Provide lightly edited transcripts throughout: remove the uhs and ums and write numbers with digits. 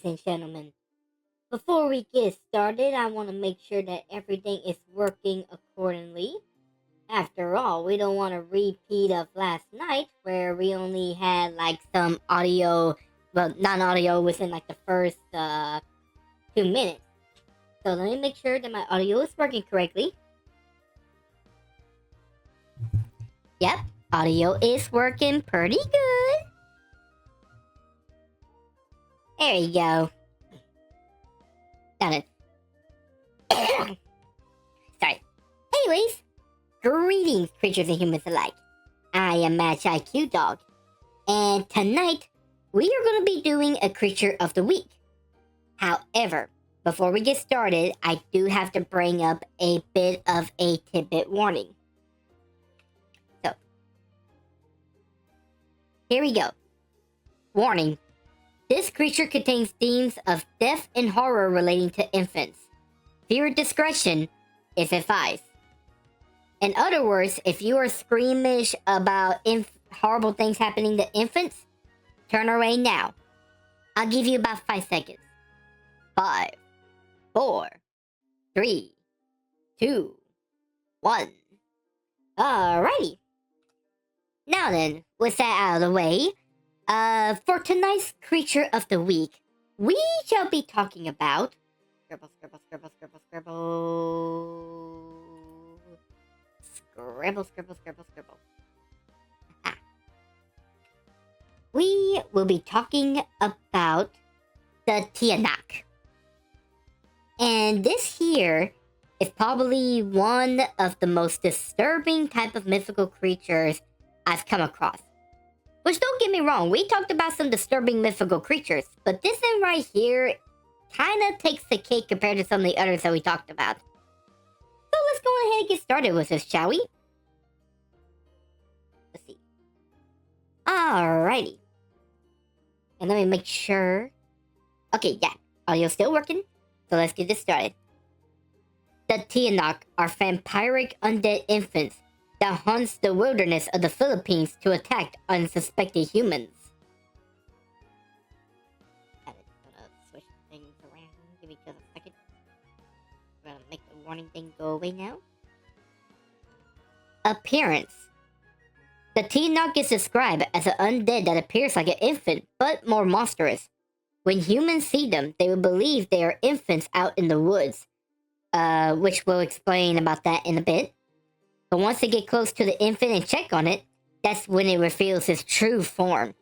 and gentlemen. Before we get started, I want to make sure that everything is working accordingly. After all, we don't want a repeat of last night where we only had like some audio, well, non audio within like the first 2 minutes. So let me make sure that my audio is working correctly. Yep, audio is working pretty good. There you go. Got it. Sorry. Anyways, greetings, creatures and humans alike. I am MagiQDog, and tonight we are going to be doing a creature of the week. However, before we get started, I do have to bring up a bit of a tidbit warning. So, here we go. Warning. This creature contains themes of death and horror relating to infants. Viewer discretion is advised. In other words, if you are squeamish about horrible things happening to infants, turn away now. I'll give you about 5 seconds. 5, 4, 3, 2, 1. Alrighty. Now then, with that out of the way, for tonight's creature of the week, we shall be talking about scribble. We will be talking about the Tiyanak. And this here is probably one of the most disturbing type of mythical creatures I've come across. Which, don't get me wrong, we talked about some disturbing mythical creatures, but this one right here kind of takes the cake compared to some of the others that we talked about. So let's go ahead and get started with this, shall we? Let's see. Alrighty. And let me make sure. Okay, yeah, audio's still working, so let's get this started. The Tiyanak are vampiric undead infants that haunts the wilderness of the Philippines to attack unsuspecting humans. Gonna switch things around. Give me just a second. I'm gonna make the warning thing go away now. Appearance. The Tiyanak is described as an undead that appears like an infant, but more monstrous. When humans see them, they will believe they are infants out in the woods. Which we'll explain about that in a bit. But once they get close to the infant and check on it, that's when it reveals its true form.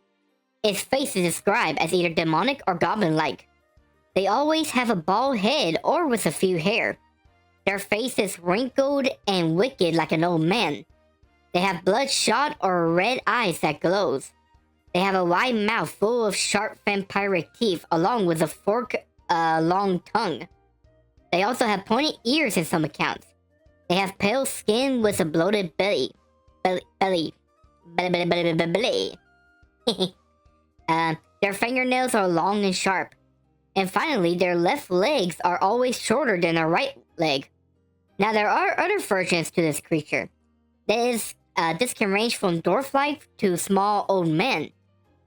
Its face is described as either demonic or goblin-like. They always have a bald head or with a few hair. Their face is wrinkled and wicked like an old man. They have bloodshot or red eyes that glows. They have a wide mouth full of sharp vampiric teeth along with a long tongue. They also have pointed ears in some accounts. They have pale skin with a bloated belly. Belly. Their fingernails are long and sharp. And finally, their left legs are always shorter than their right leg. Now, there are other versions to this creature. This can range from dwarf-like to small old man.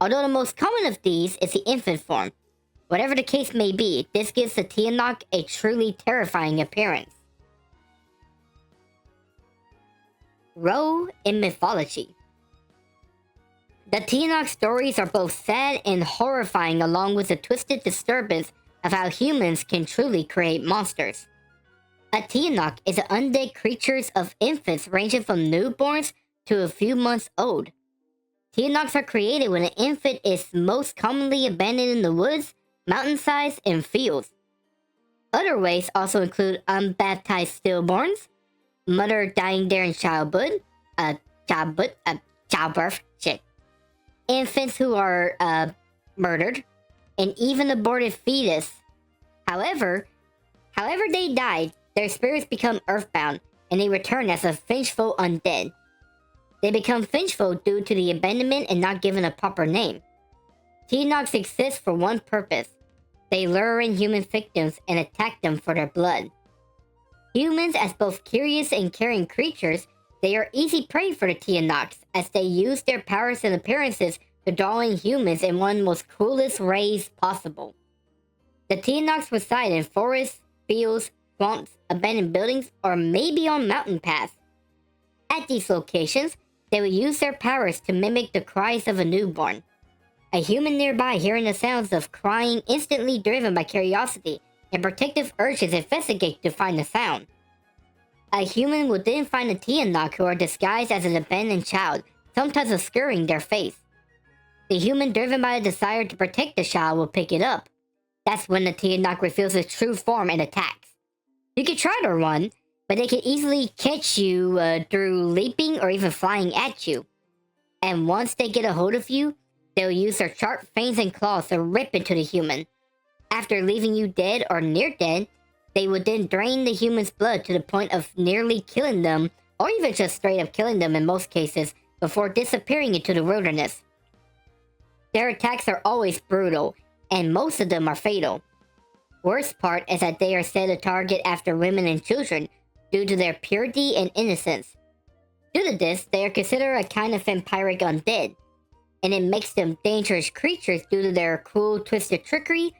Although the most common of these is the infant form. Whatever the case may be, this gives the Tiyanak a truly terrifying appearance. Role in mythology. The Tiyanak stories are both sad and horrifying, along with the twisted disturbance of how humans can truly create monsters. A Tiyanak is an undead creatures of infants ranging from newborns to a few months old. Tiyanaks are created when an infant is most commonly abandoned in the woods, mountainsides, and fields. Other ways also include unbaptized stillborns, mother dying during childbirth, infants who are murdered, and even aborted fetus. However they die, their spirits become earthbound, and they return as a vengeful undead. They become vengeful due to the abandonment and not given a proper name. Tiyanaks exist for one purpose. They lure in human victims and attack them for their blood. Humans, as both curious and caring creatures, they are easy prey for the Tiyanaks, as they use their powers and appearances to draw in humans in one of the most cruelest ways possible. The Tiyanaks reside in forests, fields, swamps, abandoned buildings, or maybe on mountain paths. At these locations, they will use their powers to mimic the cries of a newborn. A human nearby hearing the sounds of crying, instantly driven by curiosity and protective urges, investigate to find the sound. A human will then find a Tiyanak who are disguised as an abandoned child, sometimes obscuring their face. The human, driven by a desire to protect the child, will pick it up. That's when the Tiyanak reveals its true form and attacks. You can try to run, but they can easily catch you through leaping or even flying at you. And once they get a hold of you, they'll use their sharp fangs and claws to rip into the human. After leaving you dead or near dead, they would then drain the human's blood to the point of nearly killing them, or even just straight up killing them in most cases, before disappearing into the wilderness. Their attacks are always brutal, and most of them are fatal. Worst part is that they are said to target after women and children due to their purity and innocence. Due to this, they are considered a kind of vampiric undead, and it makes them dangerous creatures due to their cruel, twisted trickery,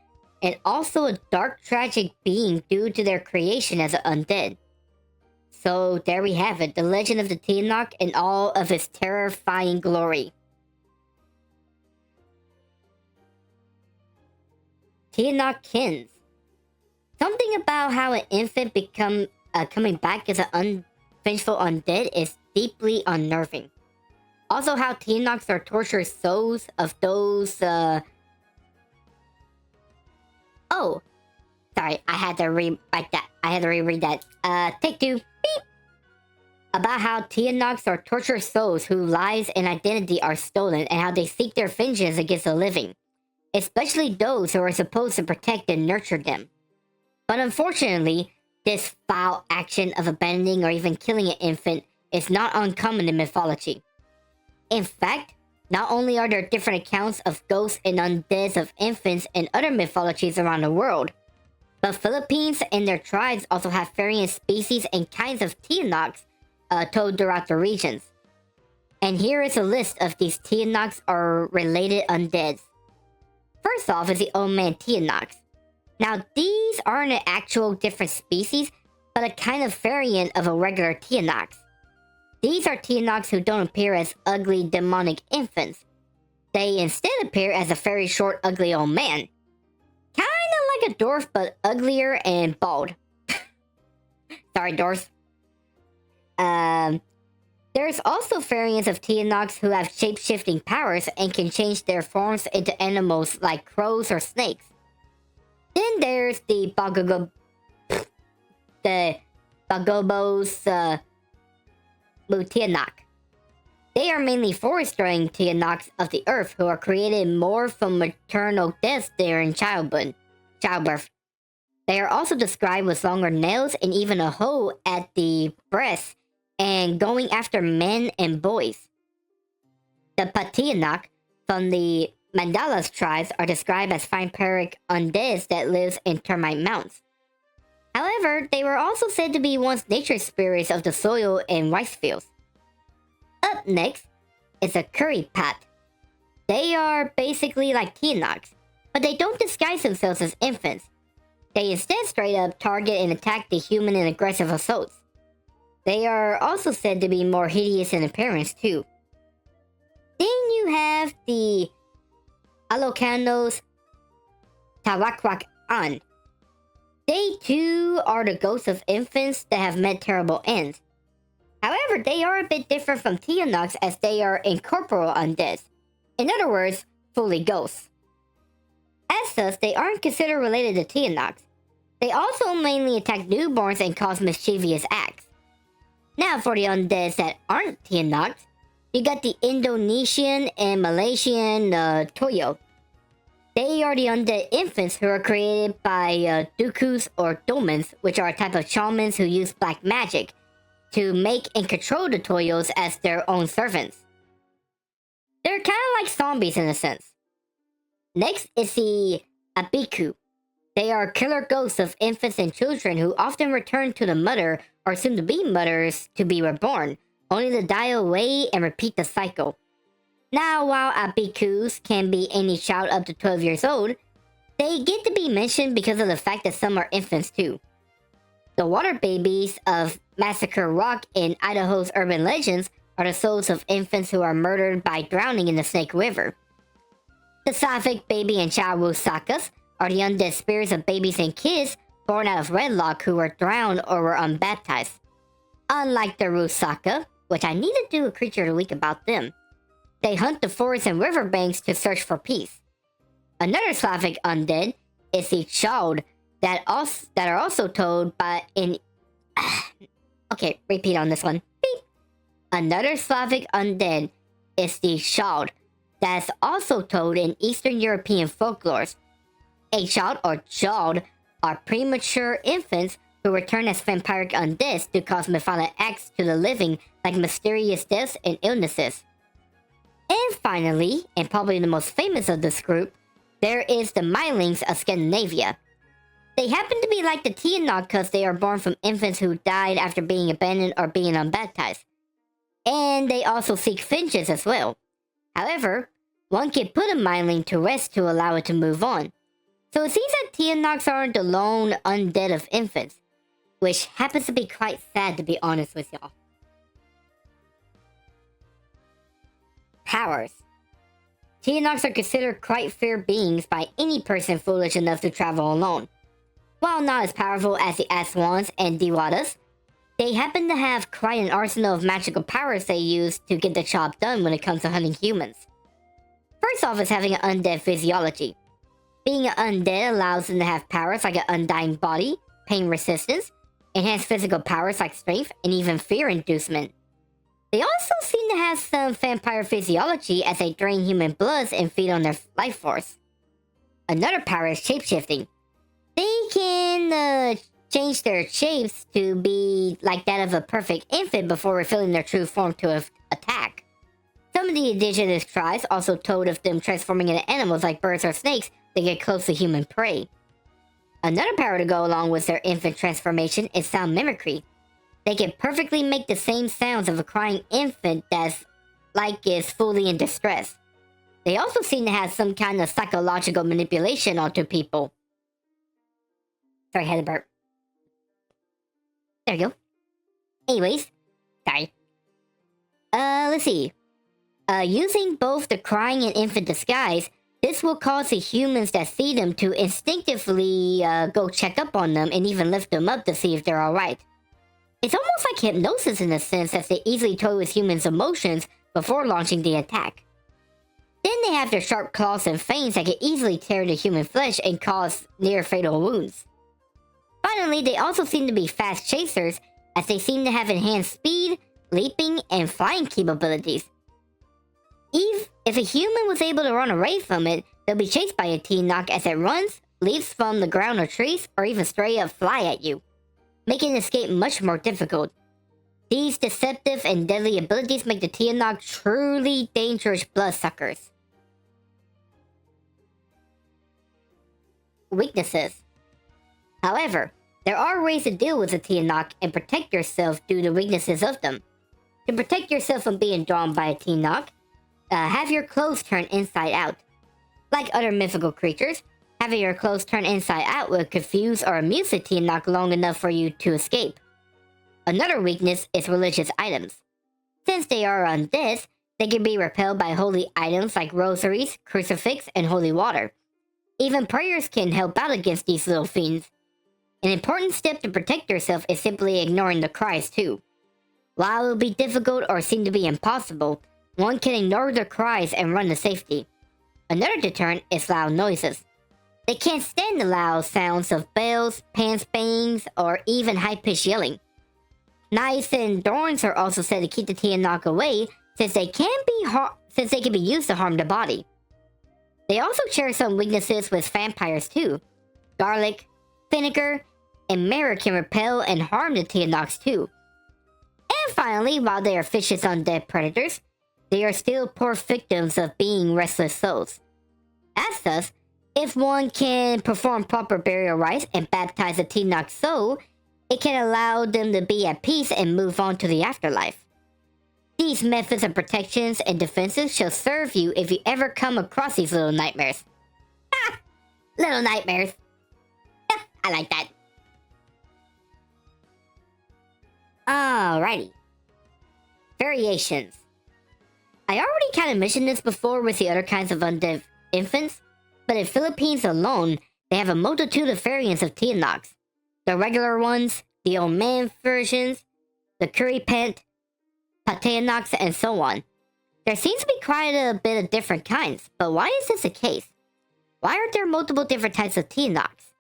and also a dark, tragic being due to their creation as an undead. So there we have it, the legend of the Tiyanak in all of its terrifying glory. Tiyanak kins. Something about how an infant coming back as an unvengeful undead is deeply unnerving. Also, how Tiyanaks are tortured souls of those, Oh! Sorry, I had to rewrite that. I had to reread that. Take two. Beep! About how Tiyanaks are tortured souls whose lives and identity are stolen, and how they seek their vengeance against the living, especially those who are supposed to protect and nurture them. But unfortunately, this foul action of abandoning or even killing an infant is not uncommon in mythology. In fact, not only are there different accounts of ghosts and undeads of infants in other mythologies around the world, but Philippines and their tribes also have varying species and kinds of Tiyanaks told throughout the regions. And here is a list of these Tiyanaks or related undeads. First off is the old Man Tiyanak. Now these aren't an actual different species, but a kind of variant of a regular Tiyanak. These are Tiyanaks who don't appear as ugly demonic infants. They instead appear as a very short, ugly old man. Kinda like a dwarf, but uglier and bald. Sorry, dwarfs. There's also variants of Tiyanaks who have shape-shifting powers and can change their forms into animals like crows or snakes. Then there's the Bagobos, Muntianak. They are mainly forest-dwelling Tiyanaks of the earth who are created more from maternal deaths during childbirth. They are also described with longer nails and even a hole at the breast and going after men and boys. The Patianak from the Mandalas tribes are described as vampiric undeads that lives in termite mounds. However, they were also said to be once nature spirits of the soil and rice fields. Up next is a Kuripap. They are basically like Tiyanaks, but they don't disguise themselves as infants. They instead straight up target and attack the human in aggressive assaults. They are also said to be more hideous in appearance too. Then you have the Alocanos Katawtaw-An. They too are the ghosts of infants that have met terrible ends. However, they are a bit different from Tiyanaks as they are incorporeal undeads. In other words, fully ghosts. As such, they aren't considered related to Tiyanaks. They also mainly attack newborns and cause mischievous acts. Now for the undeads that aren't Tiyanaks, you got the Indonesian and Malaysian Toyol. They are the undead infants who are created by Dukus or Domans, which are a type of shamans who use black magic to make and control the Toyols as their own servants. They're kind of like zombies in a sense. Next is the Abiku. They are killer ghosts of infants and children who often return to the mother or soon-to-be mothers to be reborn, only to die away and repeat the cycle. Now, while Abikus can be any child up to 12 years old, They get to be mentioned because of the fact that some are infants too. The water babies of Massacre Rock in Idaho's urban legends are the souls of infants who are murdered by drowning in the Snake River. The Sapphic baby and child Rusalkas are the undead spirits of babies and kids born out of wedlock who were drowned or were unbaptized. Unlike the Rusalka, which I need to do a creature of the week about them, they hunt the forests and riverbanks to search for peace. Another Slavic undead is the Jaud that are also told by in okay, repeat on this one. Beep. Another Slavic undead is the Jaud that's also told in Eastern European folklores. A Jaud or Jaud are premature infants who return as vampiric undeads to cause malevolent acts to the living like mysterious deaths and illnesses. And finally, and probably the most famous of this group, there is the Mylings of Scandinavia. They happen to be like the Tiyanak because they are born from infants who died after being abandoned or being unbaptized. And they also seek finches as well. However, one can put a Myling to rest to allow it to move on. So it seems that Tiyanaks aren't the lone undead of infants, which happens to be quite sad to be honest with y'all. Powers. Tiyanaks are considered quite fair beings by any person foolish enough to travel alone. While not as powerful as the Aswangs and Diwatas, they happen to have quite an arsenal of magical powers they use to get the job done when it comes to hunting humans. First off is having an undead physiology. Being an undead allows them to have powers like an undying body, pain resistance, enhanced physical powers like strength, and even fear inducement. They also seem to have some vampire physiology as they drain human bloods and feed on their life force. Another power is shapeshifting. They can change their shapes to be like that of a perfect infant before revealing their true form to attack. Some of the indigenous tribes also told of them transforming into animals like birds or snakes to get close to human prey. Another power to go along with their infant transformation is sound mimicry. They can perfectly make the same sounds of a crying infant that's like is fully in distress. They also seem to have some kind of psychological manipulation onto people. Sorry, I had a burp. There you go. Anyways, sorry. Let's see. Using both the crying and infant disguise, this will cause the humans that see them to instinctively go check up on them and even lift them up to see if they're alright. It's almost like hypnosis in a sense as they easily toy with humans' emotions before launching the attack. Then they have their sharp claws and fangs that can easily tear into human flesh and cause near-fatal wounds. Finally, they also seem to be fast chasers as they seem to have enhanced speed, leaping, and flying capabilities. If a human was able to run away from it, they'll be chased by a Tiyanak as it runs, leaps from the ground or trees, or even straight up fly at you, making escape much more difficult. These deceptive and deadly abilities make the Tiyanak truly dangerous bloodsuckers. Weaknesses. However, there are ways to deal with the Tiyanak and protect yourself due to weaknesses of them. To protect yourself from being drawn by a Tiyanak, have your clothes turned inside out. Like other mythical creatures, having your clothes turned inside out will confuse or amuse the Tiyanak long enough for you to escape. Another weakness is religious items. Since they are undead, they can be repelled by holy items like rosaries, crucifix, and holy water. Even prayers can help out against these little fiends. An important step to protect yourself is simply ignoring the cries too. While it will be difficult or seem to be impossible, one can ignore the cries and run to safety. Another deterrent is loud noises. They can't stand the loud sounds of bells, pans bangs, or even high-pitched yelling. Knives and thorns are also said to keep the Tiyanak away since they can be used to harm the body. They also share some weaknesses with vampires too. Garlic, vinegar, and mirror can repel and harm the Tiyanaks too. And finally, while they are vicious undead predators, they are still poor victims of being restless souls. As such, if one can perform proper burial rites and baptize a Tiyanak soul, it can allow them to be at peace and move on to the afterlife. These methods of protections and defenses shall serve you if you ever come across these little nightmares. Little nightmares. Yeah, I like that. Alrighty. Variations. I already kind of mentioned this before with the other kinds of undead infants, but in Philippines alone, they have a multitude of variants of Tiyanaks. The regular ones, the old man versions, the Kuripap, Patianak, and so on. There seems to be quite a bit of different kinds, but why is this the case? Why are there multiple different types of Tiyanaks?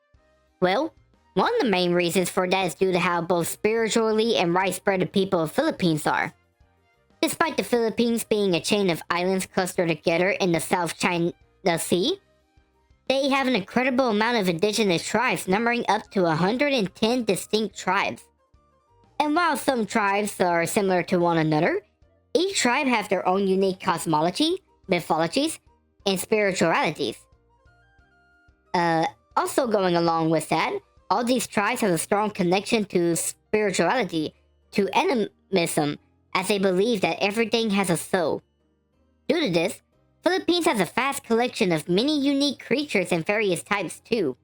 Well, one of the main reasons for that is due to how both spiritually and widespread the people of Philippines are. Despite the Philippines being a chain of islands clustered together in the South China Sea, they have an incredible amount of indigenous tribes numbering up to 110 distinct tribes. And while some tribes are similar to one another, each tribe has their own unique cosmology, mythologies, and spiritualities. Also going along with that, all these tribes have a strong connection to spirituality, to animism, as they believe that everything has a soul. Due to this, Philippines has a vast collection of many unique creatures and various types too.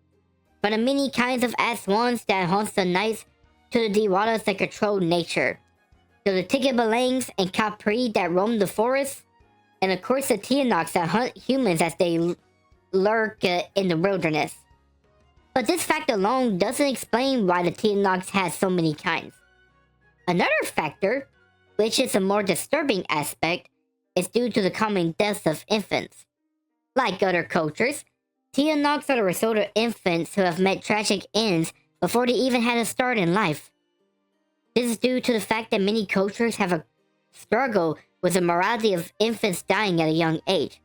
From the many kinds of Aswangs that haunts the nights, to the Diwatas that control nature, to the Tikibalangs and Kapre that roam the forests, and of course the Tiyanaks that hunt humans as they lurk in the wilderness. But this fact alone doesn't explain why the Tiyanaks has so many kinds. Another factor, which is a more disturbing aspect, is due to the common deaths of infants. Like other cultures, Tiyanaks are the result of infants who have met tragic ends before they even had a start in life. This is due to the fact that many cultures have a struggle with the morality of infants dying at a young age.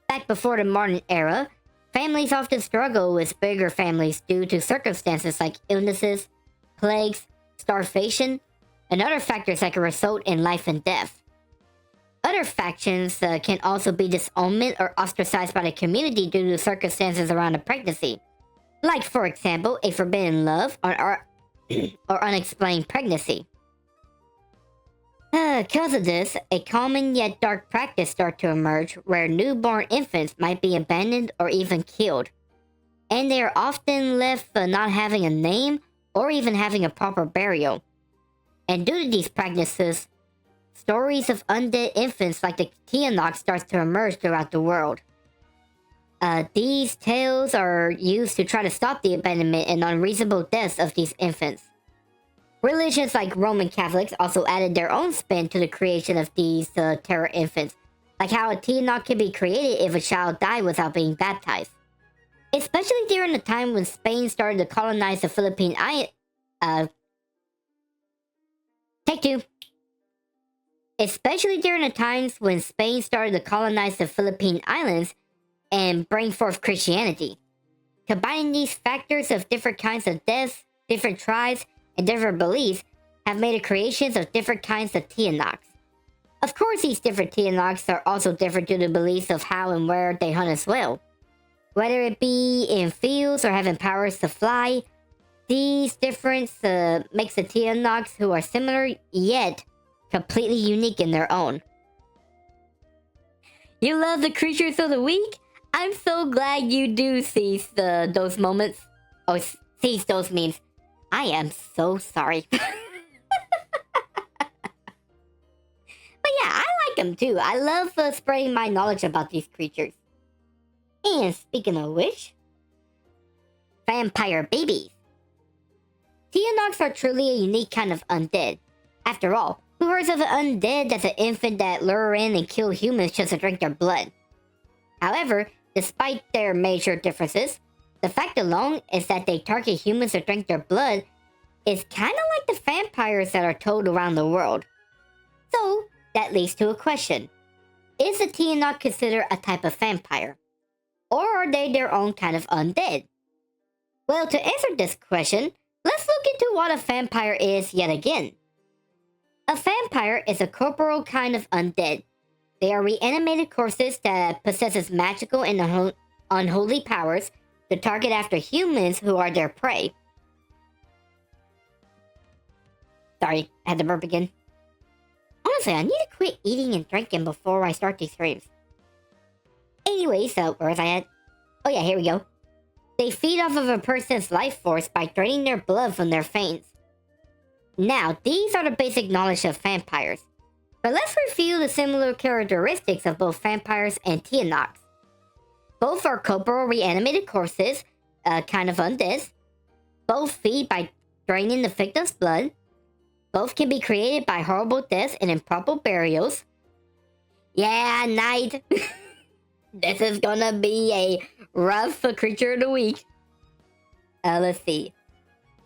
Back before the modern era, families often struggle with bigger families due to circumstances like illnesses, plagues, starvation, and other factors that can result in life and death. Other factions can also be disowned or ostracized by the community due to circumstances around a pregnancy. Like, for example, a forbidden love or unexplained pregnancy. Because of this, a common yet dark practice starts to emerge where newborn infants might be abandoned or even killed. And they are often left not having a name or even having a proper burial. And due to these practices, stories of undead infants like the Tiyanak starts to emerge throughout the world. These tales are used to try to stop the abandonment and unreasonable deaths of these infants. Religions like Roman Catholics also added their own spin to the creation of these terror infants, like how a Tiyanak can be created if a child died without being baptized. Especially during the time when Spain started to colonize the Philippine Take two. Especially during the times when Spain started to colonize the Philippine Islands and bring forth Christianity. Combining these factors of different kinds of deaths, different tribes, and different beliefs have made the creations of different kinds of Tiyanaks. Of course, these different Tiyanaks are also different due to the beliefs of how and where they hunt as well. Whether it be in fields or having powers to fly, these differences makes the Tiyanaks who are similar yet completely unique in their own. You love the creatures of the week? I'm so glad you do seize those moments. Oh, seize those memes. I am so sorry. But yeah, I like them too. I love spreading my knowledge about these creatures. And speaking of which, vampire babies. Tiyanaks are truly a unique kind of undead. After all, who hears of an undead that's an infant that lure in and kill humans just to drink their blood? However, despite their major differences, the fact alone is that they target humans to drink their blood is kind of like the vampires that are told around the world. So, that leads to a question. Is the Tiyanak considered a type of vampire? Or are they their own kind of undead? Well, to answer this question, let's look into what a vampire is yet again. A vampire is a corporeal kind of undead. They are reanimated corpses that possesses magical and unholy powers to target after humans who are their prey. Sorry, I had to burp again. Honestly, I need to quit eating and drinking before I start these streams. Anyways, where was I at? Oh yeah, here we go. They feed off of a person's life force by draining their blood from their veins. Now, these are the basic knowledge of vampires. But let's review the similar characteristics of both vampires and Tiyanaks. Both are corporal reanimated corpses, kind of undead. Both feed by draining the victim's blood. Both can be created by horrible deaths and improper burials. Yeah, Knight! This is gonna be a rough creature of the week. Let's see.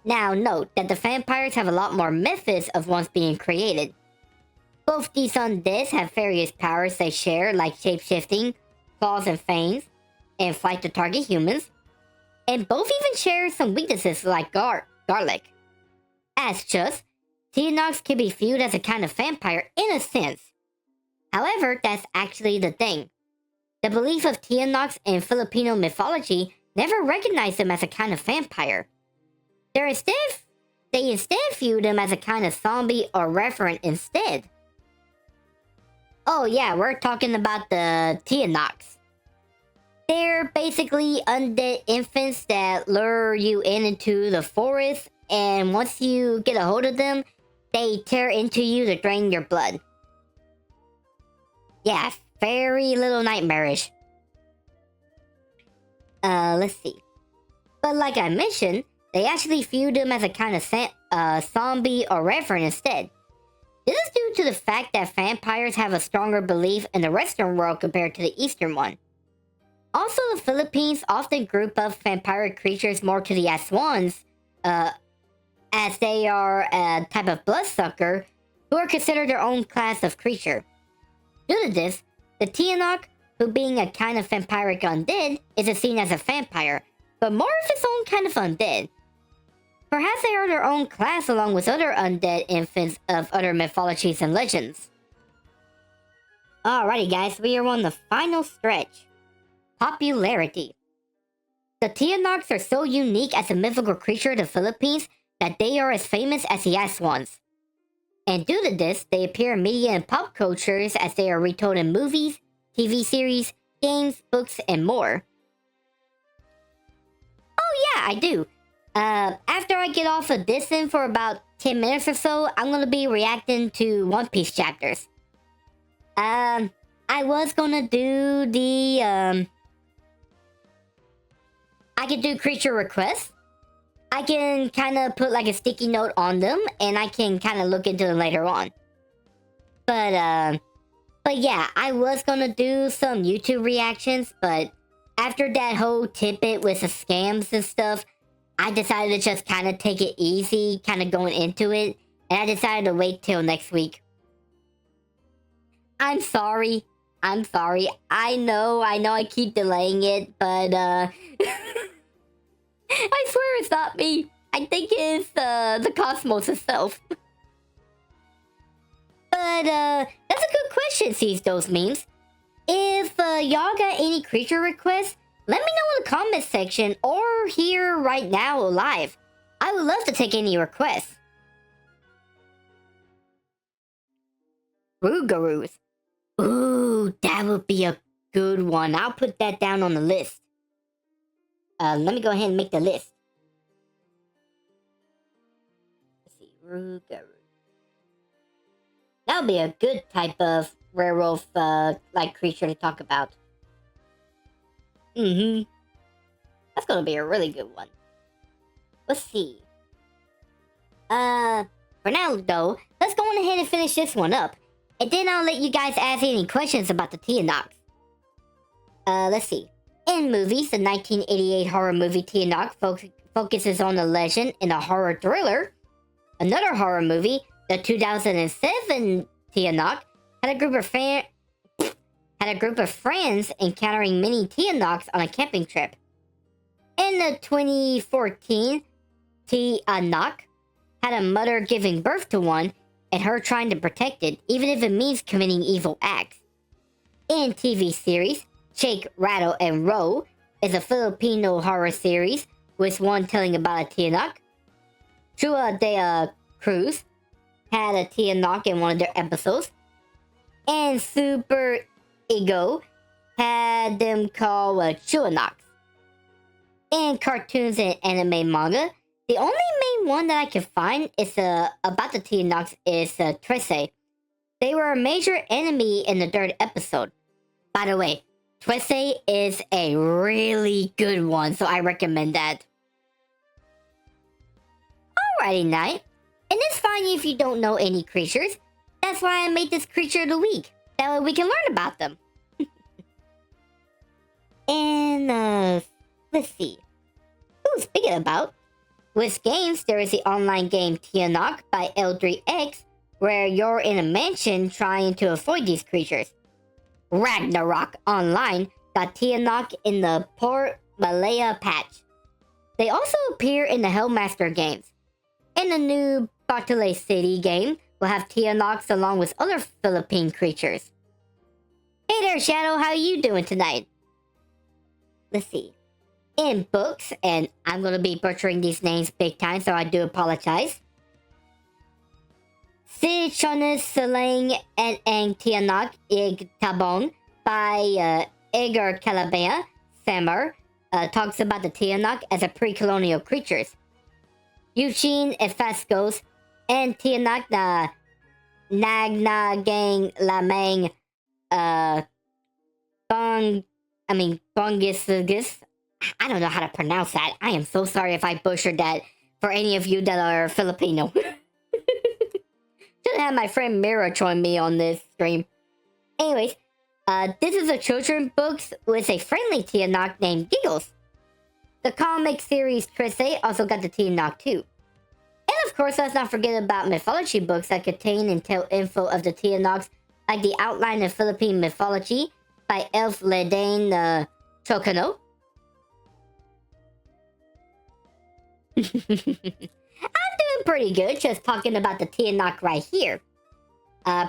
Now, note that the vampires have a lot more methods of once being created. Both these undeads have various powers they share, like shapeshifting, claws and fangs, and flight to target humans. And both even share some weaknesses like garlic. As just, Tiyanaks can be viewed as a kind of vampire in a sense. However, that's actually the thing. The belief of Tiyanaks in Filipino mythology never recognized them as a kind of vampire. They instead view them as a kind of zombie or revenant instead. Oh yeah, we're talking about the Tiyanaks. They're basically undead infants that lure you into the forest, and once you get a hold of them, they tear into you to drain your blood. Yeah, very little nightmarish. Let's see. But like I mentioned, they actually view them as a kind of zombie or revenant instead. This is due to the fact that vampires have a stronger belief in the Western world compared to the Eastern one. Also, the Philippines often group up vampiric creatures more to the Aswangs, as they are a type of bloodsucker who are considered their own class of creature. Due to this, the Tiyanak, who being a kind of vampiric undead, isn't seen as a vampire, but more of its own kind of undead. Perhaps they are their own class along with other undead infants of other mythologies and legends. Alrighty guys, we are on the final stretch. Popularity. The Tiyanaks are so unique as a mythical creature of the Philippines that they are as famous as the Aswangs. And due to this, they appear in media and pop cultures as they are retold in movies, TV series, games, books, and more. Oh yeah, I do. After I get off of this for about 10 minutes or so, I'm gonna be reacting to One Piece chapters. I was gonna do the, I could do creature requests. I can kind of put like a sticky note on them, and I can kind of look into them later on. But yeah, I was gonna do some YouTube reactions, but after that whole tidbit with the scams and stuff, I decided to just kind of take it easy, kind of going into it, and I decided to wait till next week. I'm sorry. I know I keep delaying it, but I swear it's not me. I think it's the cosmos itself. But that's a good question, sees those memes. If y'all got any creature requests, let me know in the comment section or here right now live. I would love to take any requests. Rougarous. Ooh, that would be a good one. I'll put that down on the list. Let me go ahead and make the list. Let's see, Rougarous. That would be a good type of werewolf, like creature to talk about. That's gonna be a really good one. Let's see. For now though, let's go on ahead and finish this one up. And then I'll let you guys ask any questions about the Tiyanaks. Let's see. In movies, the 1988 horror movie Tiyanak focuses on the legend in a horror thriller. Another horror movie, the 2007 Tiyanak, had a group of friends encountering many Tiyanaks on a camping trip. In the 2014 Tiyanak, had a mother giving birth to one and her trying to protect it, even if it means committing evil acts. In TV series, Shake, Rattle, and Roll is a Filipino horror series with one telling about a Tiyanak. Trua de Cruz had a Tiyanak in one of their episodes. And Super Ego had them called Chuanaks. in cartoons and anime manga. The only main one that I can find is about the Tiyanaks is Trese. They were a major enemy in the third episode. By the way, Trese is a really good one, so I recommend that. Alrighty, Knight. And it's fine if you don't know any creatures. That's why I made this Creature of the Week. That way we can learn about them. And, let's see. Ooh, speaking about, with games, there is the online game Tiyanak by L3X, where you're in a mansion trying to avoid these creatures. Ragnarok Online got Tiyanak in the Port Malaya patch. They also appear in the Hellmaster games. In the new Batale City game, we'll have Tiyanaks along with other Philippine creatures. Hey there, Shadow, how you doing tonight? Let's see. In books, and I'm gonna be butchering these names big time, so I do apologize. Si Chonas Selang and Ang Tiyanak Ig Tabon by Edgar Calabea Samar talks about the Tiyanak as a pre-colonial creatures. Eugene Efascos and Tiyanak na Nagna Gang Lamang Bongisugus. I don't know how to pronounce that. I am so sorry if I butchered that for any of you that are Filipino. Should have my friend Mira join me on this stream. Anyways, this is a children's book with a friendly Tiyanak named Giggles. The comic series Trese also got the Tiyanak too. And of course, let's not forget about mythology books that contain and tell info of the Tiyanaks, like the Outline of Philippine Mythology by Elf Ledane Chocano. I'm doing pretty good just talking about the Tiyanak right here.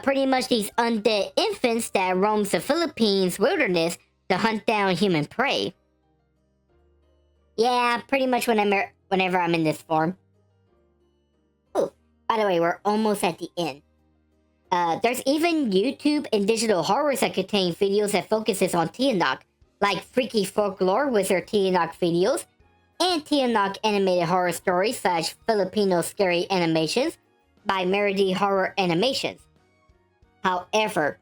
Pretty much these undead infants that roams the Philippines wilderness to hunt down human prey. Yeah, pretty much whenever I'm in this form. Ooh, by the way, we're almost at the end. There's even YouTube and digital horrors that contain videos that focuses on Tiyanak, like Freaky Folklore with their Tiyanak videos, and Tiyanak animated horror stories / Filipino scary animations by Meredy Horror Animations. However,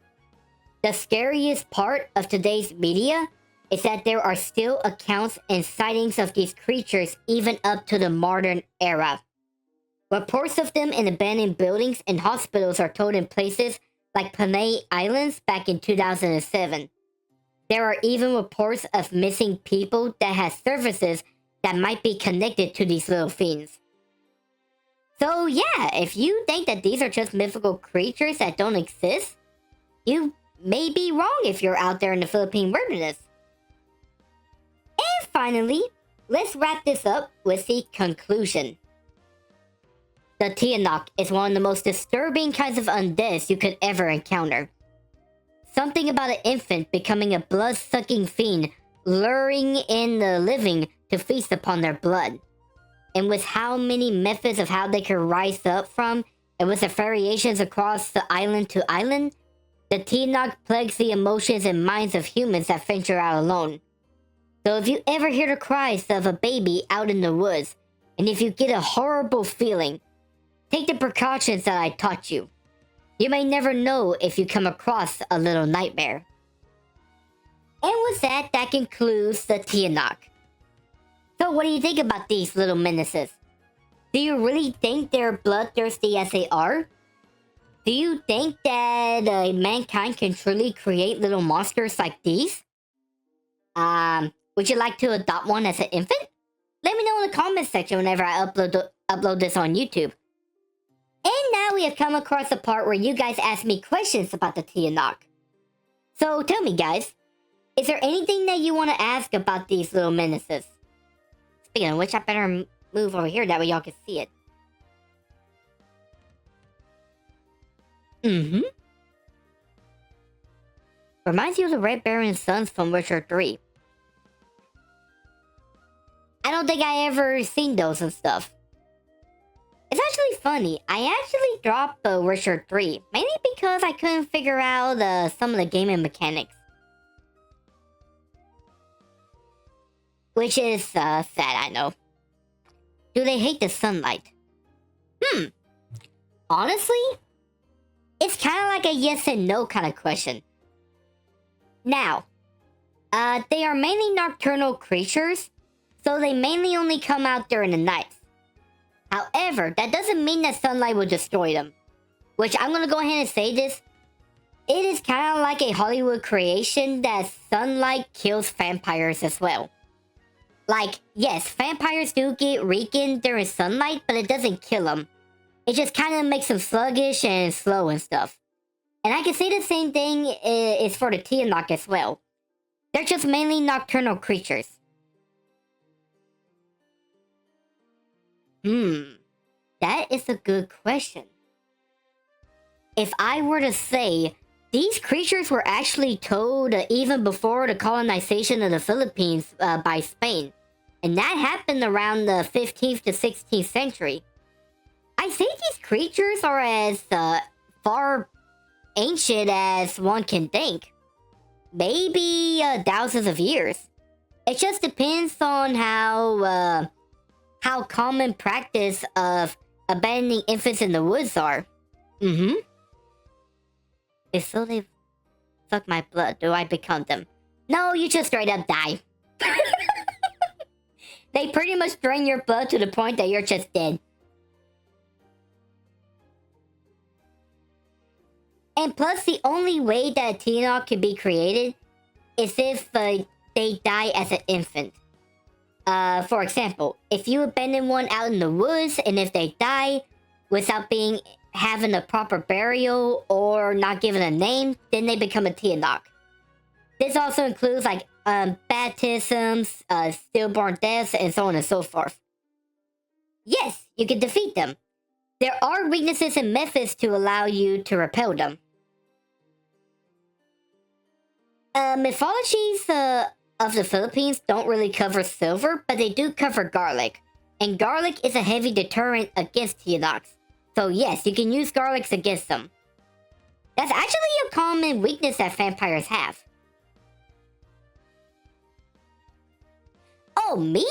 the scariest part of today's media is that there are still accounts and sightings of these creatures even up to the modern era. Reports of them in abandoned buildings and hospitals are told in places like Panay Islands back in 2007. There are even reports of missing people that have services that might be connected to these little fiends. So yeah, if you think that these are just mythical creatures that don't exist, you may be wrong if you're out there in the Philippine wilderness. And finally, let's wrap this up with the conclusion. The Tiyanak is one of the most disturbing kinds of undeads you could ever encounter. Something about an infant becoming a blood-sucking fiend, luring in the living to feast upon their blood. And with how many methods of how they could rise up from, and with the variations across the island to island, the Tiyanak plagues the emotions and minds of humans that venture out alone. So if you ever hear the cries of a baby out in the woods, and if you get a horrible feeling, take the precautions that I taught you. You may never know if you come across a little nightmare. And with that, that concludes the Tiyanak. So what do you think about these little menaces? Do you really think they're bloodthirsty as they are? Do you think that mankind can truly create little monsters like these? Would you like to adopt one as an infant? Let me know in the comment section whenever I upload this on YouTube. And now we have come across the part where you guys ask me questions about the Tiyanak. So tell me guys, is there anything that you want to ask about these little menaces? Speaking of which, I better move over here, that way y'all can see it. Reminds you of the Red Baron's sons from Witcher 3. I don't think I ever seen those and stuff. It's actually funny. I actually dropped Witcher 3, mainly because I couldn't figure out some of the gaming mechanics. Which is, sad, I know. Do they hate the sunlight? Honestly, it's kind of like a yes and no kind of question. Now, they are mainly nocturnal creatures, so they mainly only come out during the night. However, that doesn't mean that sunlight will destroy them. Which I'm gonna go ahead and say this. It is kind of like a Hollywood creation that sunlight kills vampires as well. Like, yes, vampires do get weakened during sunlight, but it doesn't kill them. It just kind of makes them sluggish and slow and stuff. And I can say the same thing is for the Tiyanak as well. They're just mainly nocturnal creatures. That is a good question. If I were to say, these creatures were actually told even before the colonization of the Philippines by Spain. And that happened around the 15th to 16th century. I think these creatures are as far ancient as one can think. Maybe thousands of years. It just depends on how common practice of abandoning infants in the woods are. If so they suck my blood, do I become them? No, you just straight up die. They pretty much drain your blood to the point that you're just dead. And plus, the only way that a Tiyanak can be created is if they die as an infant. For example, if you abandon one out in the woods and if they die without having a proper burial or not given a name, then they become a Tiyanak. This also includes like baptisms, stillborn deaths, and so on and so forth. Yes, you can defeat them. There are weaknesses and methods to allow you to repel them. Mythologies of the Philippines don't really cover silver, but they do cover garlic. And garlic is a heavy deterrent against Tiyanaks. So yes, you can use garlics against them. That's actually a common weakness that vampires have. Oh, me?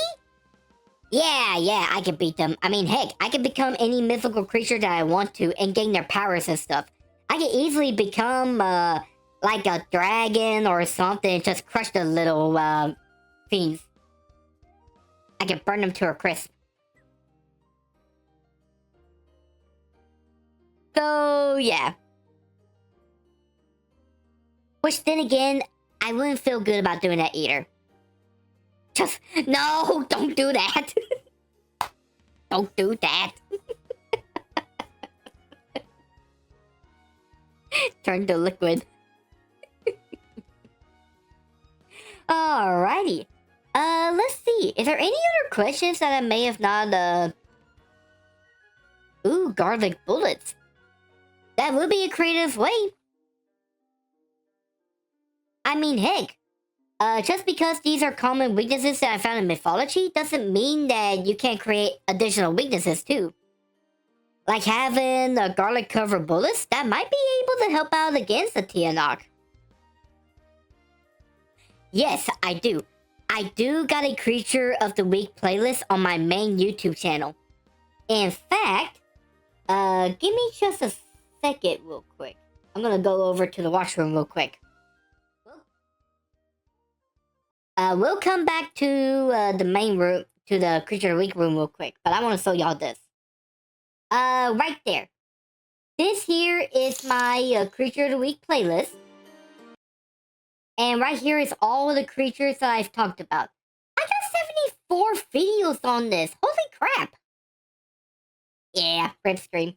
Yeah, I can beat them. I mean, heck, I can become any mythical creature that I want to and gain their powers and stuff. I can easily become, like a dragon or something and just crush the little, fiends. I can burn them to a crisp. So, yeah. Which, then again, I wouldn't feel good about doing that either. Just, no, don't do that. Don't do that. Turn to liquid. Alrighty. Let's see. Is there any other questions that I may have not, Ooh, garlic bullets. That would be a creative way. I mean, heck. Just because these are common weaknesses that I found in mythology doesn't mean that you can't create additional weaknesses too. Like having garlic-covered bullets, that might be able to help out against the Tiyanak. Yes, I do. I do got a Creature of the Week playlist on my main YouTube channel. In fact, give me just a second real quick. I'm gonna go over to the washroom real quick. We'll come back to the main room, to the Creature of the Week room real quick. But I want to show y'all this. Right there. This here is my Creature of the Week playlist. And right here is all of the creatures that I've talked about. I got 74 videos on this. Holy crap. Yeah, rip stream.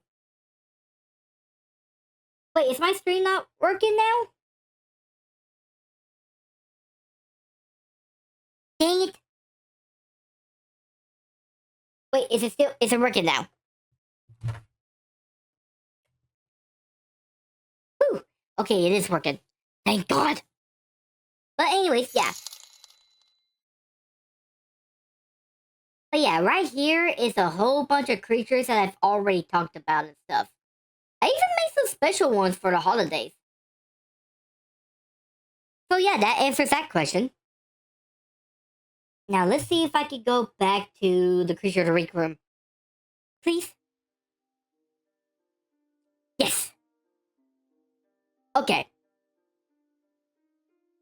Wait, is my stream not working now? Dang it. Wait, is it working now? Whew. Okay, it is working. Thank God. But anyways, yeah. But yeah, right here is a whole bunch of creatures that I've already talked about and stuff. I even made some special ones for the holidays. So yeah, that answers that question. Now let's see if I could go back to the creature of the week room. Please? Yes! Okay.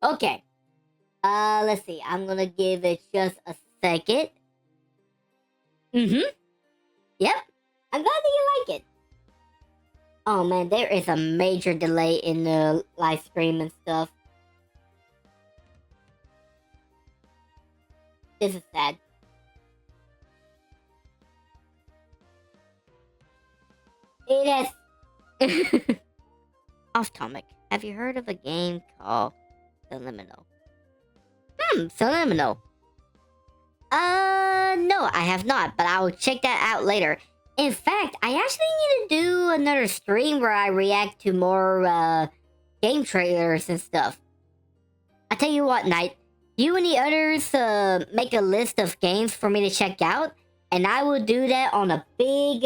Okay. Let's see. I'm gonna give it just a second. Mm-hmm. Yep. I'm glad that you like it. Oh man, there is a major delay in the live stream and stuff. This is sad. It has... Off topic. Have you heard of a game called Subliminal? Subliminal. No, I have not, but I will check that out later. In fact, I actually need to do another stream where I react to more, game trailers and stuff. I tell you what, Knight, you and the others, make a list of games for me to check out, and I will do that on a big,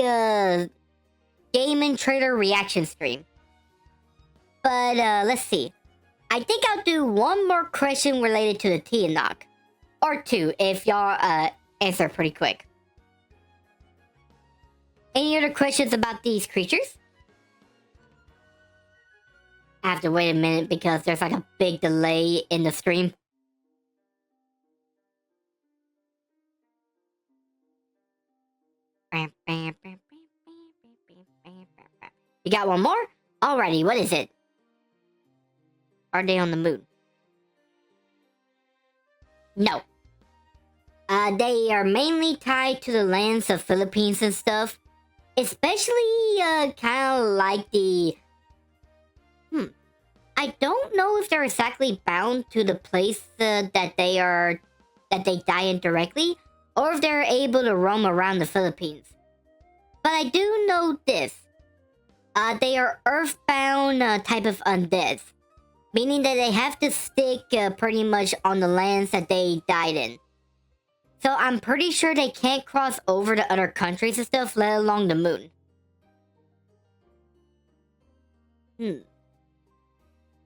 gaming trailer reaction stream. But, let's see. I think I'll do one more question related to the Tiyanak. Or two, if y'all, answer pretty quick. Any other questions about these creatures? I have to wait a minute because there's like a big delay in the stream. You got one more? Alrighty, what is it? Are they on the moon? No. They are mainly tied to the lands of Philippines and stuff. Especially, kind of like the... I don't know if they're exactly bound to the place that they die in directly, or if they're able to roam around the Philippines. But I do know this. They are earthbound type of undeads. Meaning that they have to stick pretty much on the lands that they died in. So I'm pretty sure they can't cross over to other countries and stuff, let alone the moon.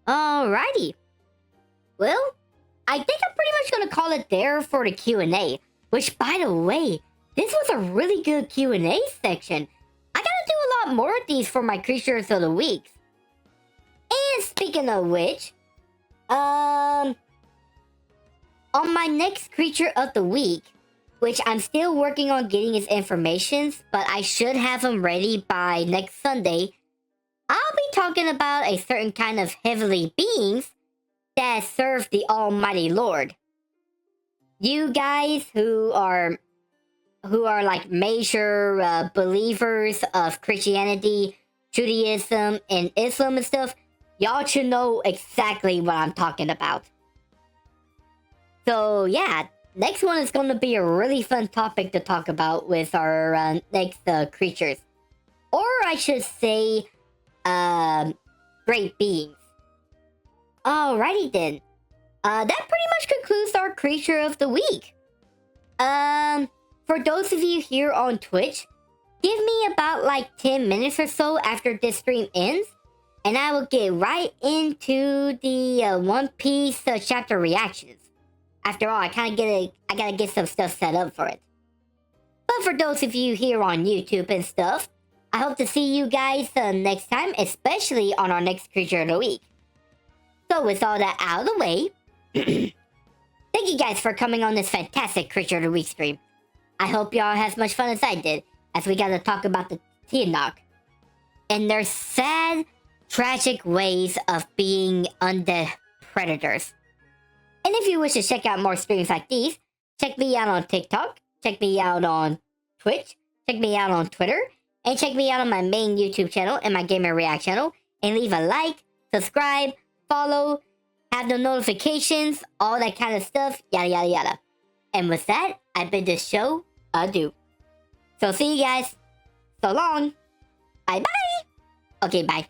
Alrighty. Well, I think I'm pretty much gonna call it there for the Q&A. Which, by the way, this was a really good Q&A section. I gotta do a lot more of these for my Creatures of the Week. And speaking of which, on my next Creature of the Week, which I'm still working on getting his informations, but I should have them ready by next Sunday, I'll be talking about a certain kind of heavenly beings that serve the Almighty Lord. You guys who are like major believers of Christianity, Judaism, and Islam and stuff, y'all should know exactly what I'm talking about. So yeah, next one is going to be a really fun topic to talk about with our next creatures. Or I should say, great beings. Alrighty then. That pretty much concludes our Creature of the Week. For those of you here on Twitch, give me about like 10 minutes or so after this stream ends, and I will get right into the One Piece chapter reactions. After all, I gotta get some stuff set up for it. But for those of you here on YouTube and stuff, I hope to see you guys next time, especially on our next Creature of the Week. So with all that out of the way, thank you guys for coming on this fantastic Creature of the Week stream. I hope y'all had as much fun as I did, as we got to talk about the Tiyanak and their sad, tragic ways of being undead predators. And if you wish to check out more streams like these, check me out on TikTok, check me out on Twitch, check me out on Twitter, and check me out on my main YouTube channel and my Gamer React channel, and leave a like, subscribe, follow, have the notifications, all that kind of stuff, yada yada yada. And with that, I bid this show adieu. So see you guys. So long. Bye bye. Okay, bye.